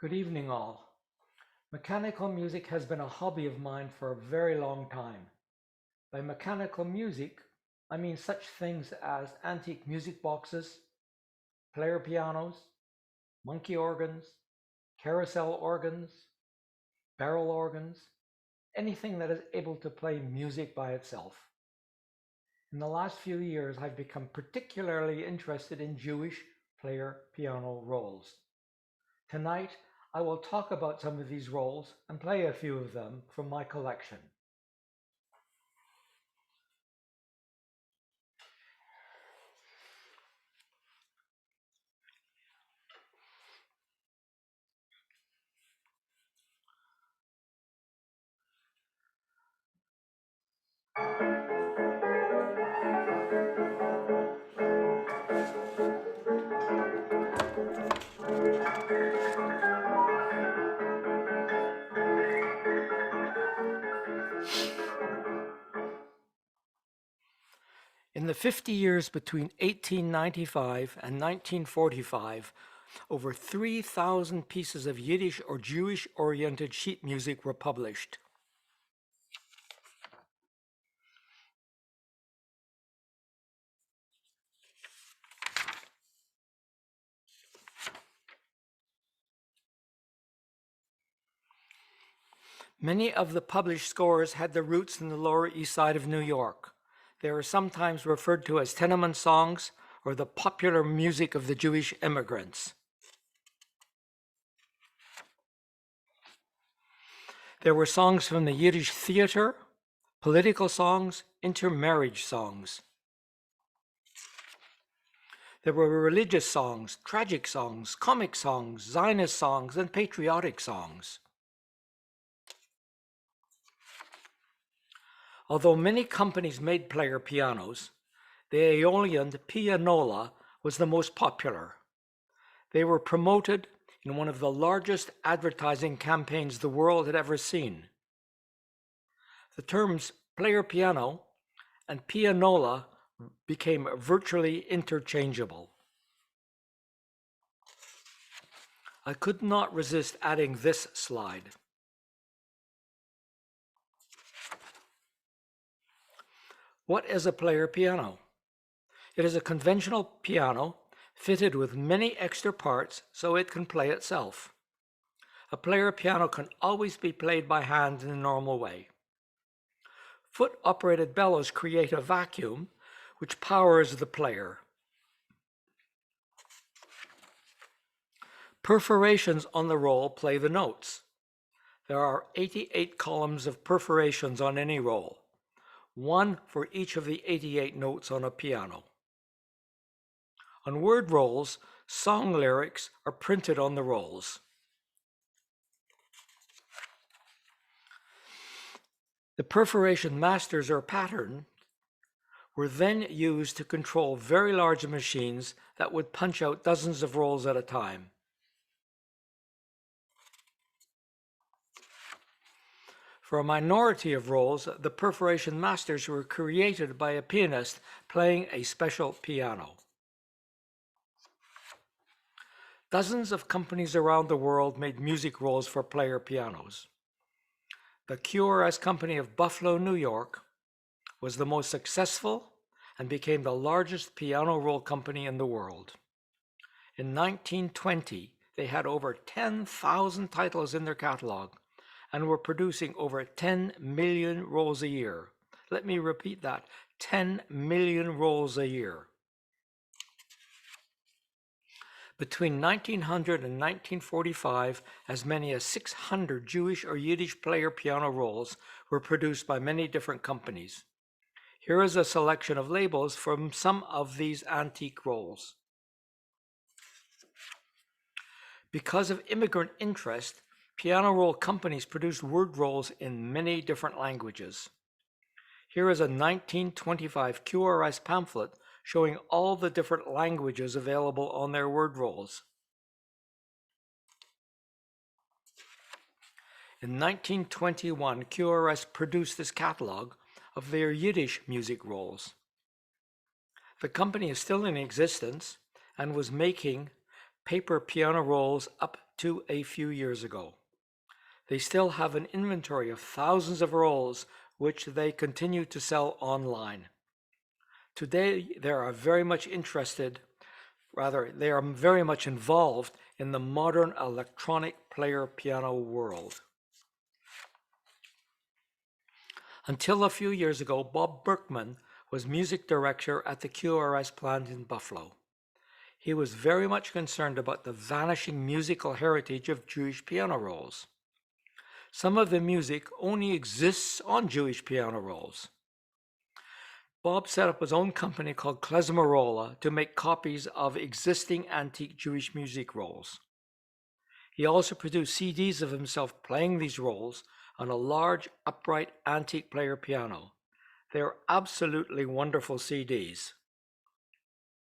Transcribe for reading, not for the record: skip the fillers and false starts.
Good evening, all. Mechanical music has been a hobby of mine for a very long time. By mechanical music, I mean such things as antique music boxes, player pianos, monkey organs, carousel organs, barrel organs, anything that is able to play music by itself. In the last few years, I've become particularly interested in Jewish player piano rolls. Tonight, I will talk about some of these rolls and play a few of them from my collection. In the 50 years between 1895 and 1945, over 3,000 pieces of Yiddish or Jewish-oriented sheet music were published. Many of the published scores had their roots in the Lower East Side of New York. They are sometimes referred to as tenement songs or the popular music of the Jewish immigrants. There were songs from the Yiddish theater, political songs, intermarriage songs. There were religious songs, tragic songs, comic songs, Zionist songs, and patriotic songs. Although many companies made player pianos, the Aeolian pianola was the most popular. They were promoted in one of the largest advertising campaigns the world had ever seen. The terms player piano and pianola became virtually interchangeable. I could not resist adding this slide. What is a player piano? It is a conventional piano fitted with many extra parts so it can play itself. A player piano can always be played by hand in the normal way. Foot-operated bellows create a vacuum which powers the player. Perforations on the roll play the notes. There are 88 columns of perforations on any roll, one for each of the 88 notes on a piano. On word rolls, song lyrics are printed on the rolls. The perforation masters or pattern were then used to control very large machines that would punch out dozens of rolls at a time. For a minority of rolls, the perforation masters were created by a pianist playing a special piano. Dozens of companies around the world made music rolls for player pianos. The QRS company of Buffalo, New York, was the most successful and became the largest piano roll company in the world. In 1920, they had over 10,000 titles in their catalog and were producing over 10 million rolls a year. Let me repeat that, 10 million rolls a year. Between 1900 and 1945, as many as 600 Jewish or Yiddish player piano rolls were produced by many different companies. Here is a selection of labels from some of these antique rolls. Because of immigrant interest, piano roll companies produced word rolls in many different languages. Here is a 1925 QRS pamphlet showing all the different languages available on their word rolls. In 1921, QRS produced this catalog of their Yiddish music rolls. The company is still in existence and was making paper piano rolls up to a few years ago. They still have an inventory of thousands of rolls which they continue to sell online. Today, they are very much involved in the modern electronic player piano world. Until a few years ago, Bob Berkman was music director at the QRS plant in Buffalo. He was very much concerned about the vanishing musical heritage of Jewish piano rolls. Some of the music only exists on Jewish piano rolls. Bob set up his own company called Klezmerola to make copies of existing antique Jewish music rolls. He also produced CDs of himself playing these rolls on a large upright antique player piano. They are absolutely wonderful CDs.